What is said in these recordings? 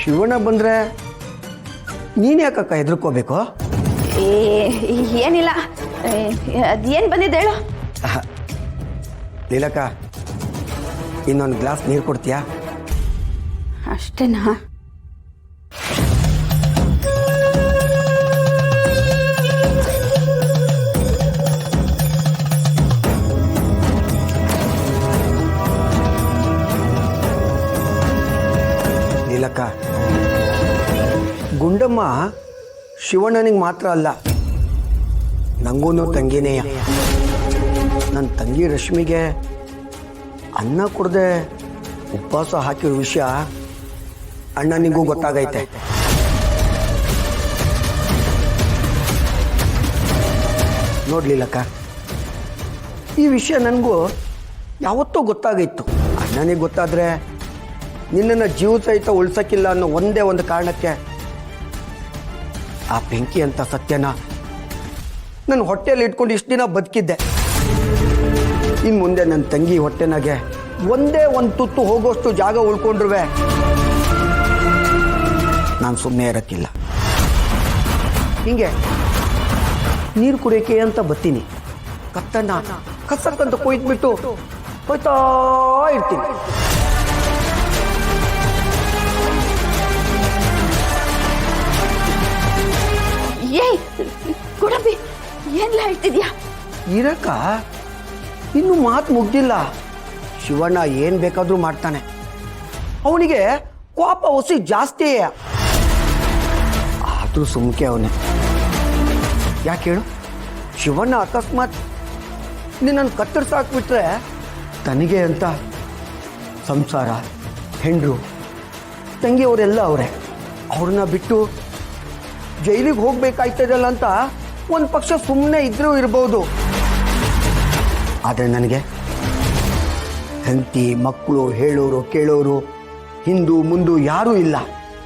ಶಿವಣ್ಣ ಬಂದರೆ ನೀನು ಯಾಕಕ್ಕ ಹೆದರ್ಕೋಬೇಕು? ಏನಿಲ್ಲ. ಅದೇನು ಬಂದಿದ್ದು ಹೇಳು. ಲೀಲಕ್ಕ, ಇನ್ನೊಂದು ಗ್ಲಾಸ್ ನೀರು ಕೊಡ್ತೀಯಾ? ಅಷ್ಟೇನಾ? ಲೀಲಕ್ಕ, ಗುಂಡಮ್ಮ ಶಿವಣ್ಣನಿಗೆ ಮಾತ್ರ ಅಲ್ಲ, ನನಗೂ ತಂಗಿನೇಯ. ನನ್ನ ತಂಗಿ ರಶ್ಮಿಗೆ ಅನ್ನ ಕೊಡದೆ ಉಪವಾಸ ಹಾಕಿರೋ ವಿಷಯ ಅಣ್ಣನಿಗೂ ಗೊತ್ತಾಗೈತೆ. ನೋಡ್ಲಿಲ್ಲಕ್ಕ, ಈ ವಿಷಯ ನನಗೂ ಯಾವತ್ತೂ ಗೊತ್ತಾಗಿತ್ತು. ಅಣ್ಣನಿಗೆ ಗೊತ್ತಾದರೆ ನಿನ್ನನ್ನು ಜೀವ ಸಹಿತ ಉಳ್ಸಕ್ಕಿಲ್ಲ ಅನ್ನೋ ಒಂದೇ ಒಂದು ಕಾರಣಕ್ಕೆ ಆ ಬೆಂಕಿ ಅಂತ ಸತ್ಯನ ನನ್ನ ಹೊಟ್ಟೆಯಲ್ಲಿ ಇಟ್ಕೊಂಡು ಇಷ್ಟು ದಿನ ಬದುಕಿದ್ದೆ. ಇನ್ನು ಮುಂದೆ ನನ್ನ ತಂಗಿ ಹೊಟ್ಟೆನಾಗೆ ಒಂದೇ ಒಂದು ತುತ್ತು ಹೋಗೋಷ್ಟು ಜಾಗ ಉಳ್ಕೊಂಡ್ರುವೆ ನಾನು ಸುಮ್ಮನೆ ಇರೋಕ್ಕಿಲ್ಲ. ಹಿಂಗೆ ನೀರು ಕುಡಿಯೋಕೆ ಅಂತ ಬರ್ತೀನಿ, ಕತ್ತನ್ನ ಕಸಕ್ಕಂತ ಕೊಯ್ದ್ಬಿಟ್ಟು ಹೋಯ್ತಾ ಇರ್ತೀನಿ. ಏಯ್ ಗುಡಂಬಿ, ಏನ್ಲ ಹೇಳ್ತಿದ್ಯಾ? ಇರಕ್ಕ, ಇನ್ನು ಮಾತು ಮುಗ್ದಿಲ್ಲ. ಶಿವಣ್ಣ ಏನು ಬೇಕಾದರೂ ಮಾಡ್ತಾನೆ. ಅವನಿಗೆ ಕೋಪ ಹೊಸಿ ಜಾಸ್ತಿ. ಆದರೂ ಸುಮ್ಕೆ ಅವನೇ. ಯಾಕೆ ಹೇಳು? ಶಿವಣ್ಣ ಅಕಸ್ಮಾತ್ ನಿನ್ನನ್ನು ಕತ್ತರಿಸಾಕ್ಬಿಟ್ರೆ ತನಗೆ ಅಂತ ಸಂಸಾರ, ಹೆಂಡ್ರು, ತಂಗಿಯವರೆಲ್ಲ ಅವರೇ. ಅವ್ರನ್ನ ಬಿಟ್ಟು ಜೈಲಿಗೆ ಹೋಗ್ಬೇಕಾಯ್ತದಲ್ಲ ಅಂತ ಒಂದು ಪಕ್ಷ ಸುಮ್ಮನೆ ಇದ್ರೂ ಇರ್ಬೋದು. ಆದರೆ ನನಗೆ ಹೆಂಡತಿ, ಮಕ್ಕಳು, ಹೇಳೋರು ಕೇಳೋರು, ಹಿಂದು ಮುಂದು ಯಾರೂ ಇಲ್ಲ.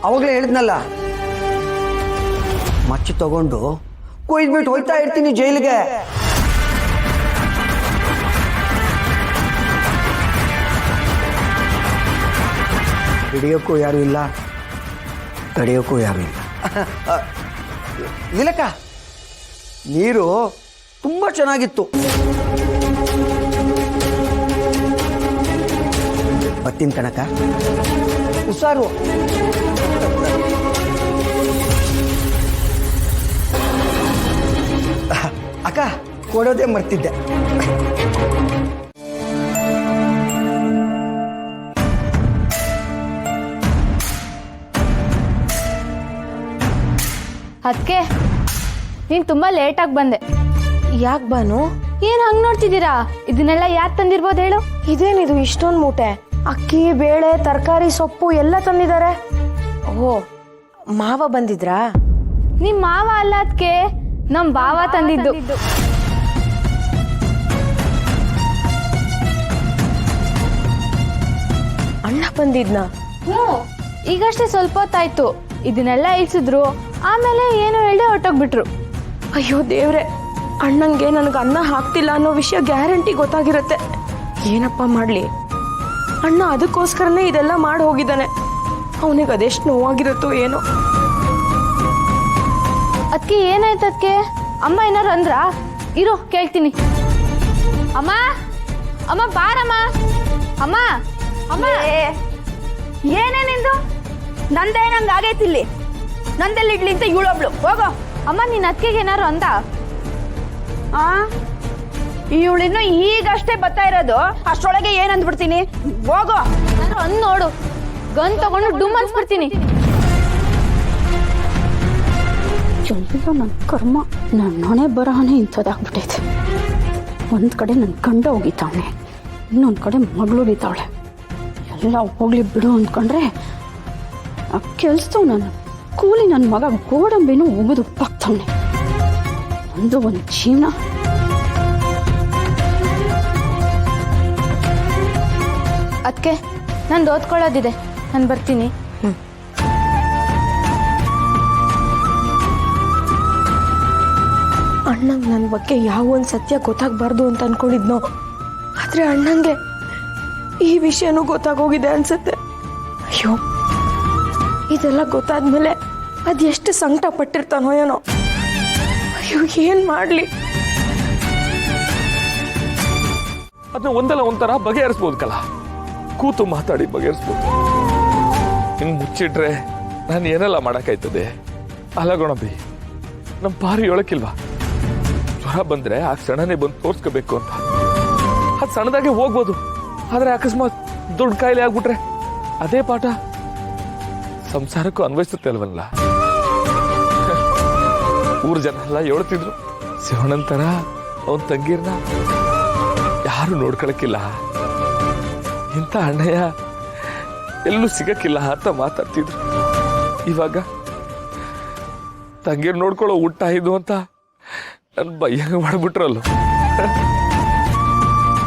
ಅವಾಗಲೇ ಹೇಳಿದ್ನಲ್ಲ, ಮಚ್ಚು ತಗೊಂಡು ಕೊಯ್ದ್ಬಿಟ್ಟು ಹೋಯ್ತಾ ಇರ್ತೀನಿ ಜೈಲಿಗೆ. ಹಿಡಿಯೋಕ್ಕೂ ಯಾರೂ ಇಲ್ಲ, ತಡೆಯೋಕ್ಕೂ ಯಾರೂ ಇಲ್ಲ. ಇಲ್ಲಕ್ಕ, ನೀರು ತುಂಬ ಚೆನ್ನಾಗಿತ್ತು. ಬರ್ತೀನಿ ಕಣಕ್ಕ, ಹುಷಾರು. ಅಕ್ಕ, ಕೊಡೋದೇ ಮರ್ತಿದ್ದೆ. ಅದಕ್ಕೆ ನೀನು ತುಂಬ ಲೇಟಾಗಿ ಬಂದೆ. ಯಾಕೆ ಬಾನು? ಏನು ಹಂಗೆ ನೋಡ್ತಿದ್ದೀರಾ? ಇದನ್ನೆಲ್ಲ ಯಾರು ತಂದಿರ್ಬೋದು ಹೇಳು? ಇದೇನಿದು ಇಷ್ಟೊಂದು ಮೂಟೆ? ಅಕ್ಕಿ, ಬೇಳೆ, ತರಕಾರಿ, ಸೊಪ್ಪು ಎಲ್ಲ ತಂದಿದ್ದಾರೆ. ಓ, ಮಾವ ಬಂದಿದ್ರಾ? ನಿಮ್ಮ ಮಾವ ಅಲ್ಲ ಅದಕ್ಕೆ, ನಮ್ಮ ಬಾವ ತಂದಿದ್ದು. ಅಣ್ಣ ಬಂದಿದ್ನಾ? ಹ್ಞೂ, ಈಗಷ್ಟೇ ಸ್ವಲ್ಪ ಹೊತ್ತಾಯ್ತು. ಇದನ್ನೆಲ್ಲ ಇಳಿಸಿದ್ರು, ಆಮೇಲೆ ಏನು ಹೇಳಿ ಹೊರಟೋಗ್ಬಿಟ್ರು. ಅಯ್ಯೋ ದೇವ್ರೆ, ಅಣ್ಣಂಗೆ ನನಗೆ ಅನ್ನ ಹಾಕ್ತಿಲ್ಲ ಅನ್ನೋ ವಿಷಯ ಗ್ಯಾರಂಟಿ ಗೊತ್ತಾಗಿರುತ್ತೆ. ಏನಪ್ಪ ಮಾಡಲಿ? ಅಣ್ಣ ಅದಕ್ಕೋಸ್ಕರನೇ ಇದೆಲ್ಲ ಮಾಡಿ ಹೋಗಿದ್ದಾನೆ. ಅವನಿಗೆ ಅದೆಷ್ಟು ನೋವಾಗಿರುತ್ತೋ ಏನೋ. ಅದಕ್ಕೆ ಏನಾಯ್ತು? ಅದಕ್ಕೆ ಅಮ್ಮ ಏನಾರು ಅಂದ್ರಾ? ಇರು ಕೇಳ್ತೀನಿ. ಅಮ್ಮ, ಅಮ್ಮ ಬಾರಮ್ಮ. ಅಮ್ಮ, ಅಮ್ಮ, ಏನೇನಿಂದು? ನಂದೇನಂಗೆ ಆಗೈತಿಲ್ಲಿ? ನಂದೆಲ್ಲಿ ಇಡ್ಲಿ ಅಂತ ಇವಳೊಬ್ಳು. ಹೋಗೋ. ಅಮ್ಮ, ನಿನ್ನ ಅತ್ತಿಗೆಗೆ ಏನಾರು ಅಂದ? ಇವಳಿನ್ನು ಈಗಷ್ಟೇ ಬರ್ತಾ ಇರೋದು, ಅಷ್ಟರೊಳಗೆ ಏನಂದ್ಬಿಡ್ತೀನಿ. ಹೋಗೋ. ನಾನು ಅಂದ್ ನೋಡು, ಗನ್ ತಗೊಂಡು ಡುಮ್ ಅನ್ಸ್ಬಿಡ್ತೀನಿ. ಎಲ್ಲ ನನ್ನ ಕರ್ಮ, ನನ್ನ ಹಣೆ ಬರಹನೇ ಇಂಥದ್ದಾಗ್ಬಿಟ್ಟೈತೆ. ಒಂದು ಕಡೆ ನನ್ನ ಗಂಡ ಹೋಗಿದ್ದಾವನೆ, ಇನ್ನೊಂದು ಕಡೆ ಮಗಳು ಹೋಗಿದ್ದಾವಳೆ. ಎಲ್ಲ ಹೋಗ್ಲಿ ಬಿಡು ಅಂದ್ಕೊಂಡ್ರೆ ಆ ಕೆಲ್ಸದವ್ ನನ್ನ ಕೂಲಿ ನನ್ನ ಮಗ ಗೋಡಂಬಿನೂ ಒಗದು ಉಪ್ಪಾಗ್ತಾವನೆ. ಒಂದು ಜೀವನ. ಅದಕ್ಕೆ ನಂದು ಓದ್ಕೊಳ್ಳೋದಿದೆ, ನಾನು ಬರ್ತೀನಿ. ಅಣ್ಣಂಗೆ ನನ್ನ ಬಗ್ಗೆ ಯಾವ ಒಂದು ಸತ್ಯ ಗೊತ್ತಾಗಬಾರ್ದು ಅಂತ ಅನ್ಕೊಂಡಿದ್ನೋ, ಆದರೆ ಅಣ್ಣಂಗೆ ಈ ವಿಷಯನೂ ಗೊತ್ತಾಗೋಗಿದೆ ಅನ್ಸುತ್ತೆ. ಅಯ್ಯೋ, ಇದೆಲ್ಲ ಗೊತ್ತಾದ್ಮೇಲೆ ಅದೆಷ್ಟು ಸಂಕಟ ಪಟ್ಟಿರ್ತಾನೋ ಏನೋ. ಅಯ್ಯೋ ಏನು ಮಾಡಲಿ? ಅದನ್ನ ಒಂದಲ್ಲ ಒಂಥರ ಬಗೆಹರಿಸ್ಬೋದು ಕಲ, ಕೂತು ಮಾತಾಡಿ ಬಗೆಹರಿಸ್ಬೋದು. ಹಿಂಗೆ ಮುಚ್ಚಿಟ್ರೆ ನಾನು ಏನೆಲ್ಲ ಮಾಡೋಕ್ಕಾಯ್ತದೆ? ಅಲ್ಲ ಗುಣಬಿ, ನಮ್ಮ ಪಾರಿ ಹೇಳಕ್ಕಿಲ್ವಾ, ಜ್ವರ ಬಂದ್ರೆ ಆ ಕ್ಷಣನೇ ಬಂದು ತೋರ್ಸ್ಕೋಬೇಕು ಅಂತ. ಅದು ಸಣ್ಣದಾಗೆ ಹೋಗ್ಬೋದು, ಆದ್ರೆ ಅಕಸ್ಮಾತ್ ದೊಡ್ಡ ಕಾಯಿಲೆ ಆಗ್ಬಿಟ್ರೆ ಅದೇ ಪಾಠ ಸಂಸಾರಕ್ಕೂ ಅನ್ವಯಿಸುತ್ತೆ ಅಲ್ವಲ್ಲ. ಊರ್ ಜನ ಎಲ್ಲ ಹೇಳ್ತಿದ್ರು, ಶಿವಣ್ಣಂತರ ಅವನ್ ತಂಗಿರ್ನ ಯಾರು ನೋಡ್ಕೊಳಕ್ಕಿಲ್ಲ, ಇಂಥ ಅಣ್ಣಯ್ಯ ಎಲ್ಲೂ ಸಿಗಕ್ಕಿಲ್ಲ ಅಂತ ಮಾತಾಡ್ತಿದ್ರು. ಇವಾಗ ತಂಗಿರ್ ನೋಡ್ಕೊಳ್ಳೋ ಊಟ ಇದು ಅಂತ ನನ್ ಬಯ್ಯಂಗ ಮಾಡ್ಬಿಟ್ರಲ್ಲ.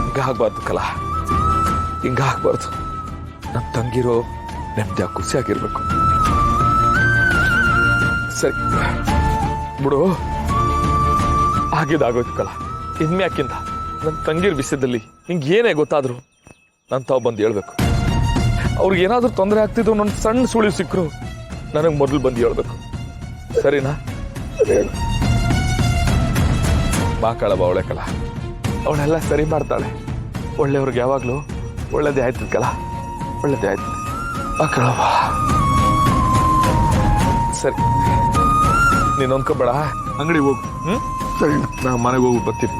ಹಿಂಗಾಗ್ಬಾರ್ದು ಕಲಾ, ಹಿಂಗಾಗ್ಬಾರ್ದು. ನಮ್ ತಂಗಿರೋ ನೆಮ್ಮದಿ ಖುಷಿಯಾಗಿರ್ಬೇಕು. ಸರಿ ಬಿಡು, ಆಗಿದ್ದಾಗೋಯ್ತು ಕಲಾ. ಇನ್ಮ್ಯಾಕಿಂತ ನನ್ನ ತಂಗಿರ ವಿಷಯದಲ್ಲಿ ಹಿಂಗೇನೇ ಗೊತ್ತಾದ್ರು ನಾನು ತಾವು ಬಂದು ಹೇಳ್ಬೇಕು. ಅವ್ರಿಗೆ ಏನಾದ್ರೂ ತೊಂದರೆ ಆಗ್ತಿದ್ದು ನನ್ನ ಸಣ್ಣ ಸುಳಿವು ಸಿಕ್ಕರು ನನಗೆ ಮೊದಲು ಬಂದು ಹೇಳ್ಬೇಕು. ಸರಿನಾ? ಹೇಳು. ಮಾಕಾಳವ ಅವಳೆ ಕಲ, ಅವಳೆಲ್ಲ ಸರಿ ಮಾಡ್ತಾಳೆ. ಒಳ್ಳೆಯವ್ರಿಗೆ ಯಾವಾಗಲೂ ಒಳ್ಳೇದೇ ಆಯ್ತದ ಕಲ, ಒಳ್ಳೇದೇ ಆಯ್ತದೆ. ಮಾಕಾಳವ ಸರಿ, ನೀನು ಅಂದ್ಕೋಬೇಡ, ಅಂಗಡಿಗೆ ಹೋಗು. ಸರಿ, ನಾ ಮನೆಗೆ ಹೋಗಿ ಬರ್ತೀನಿ.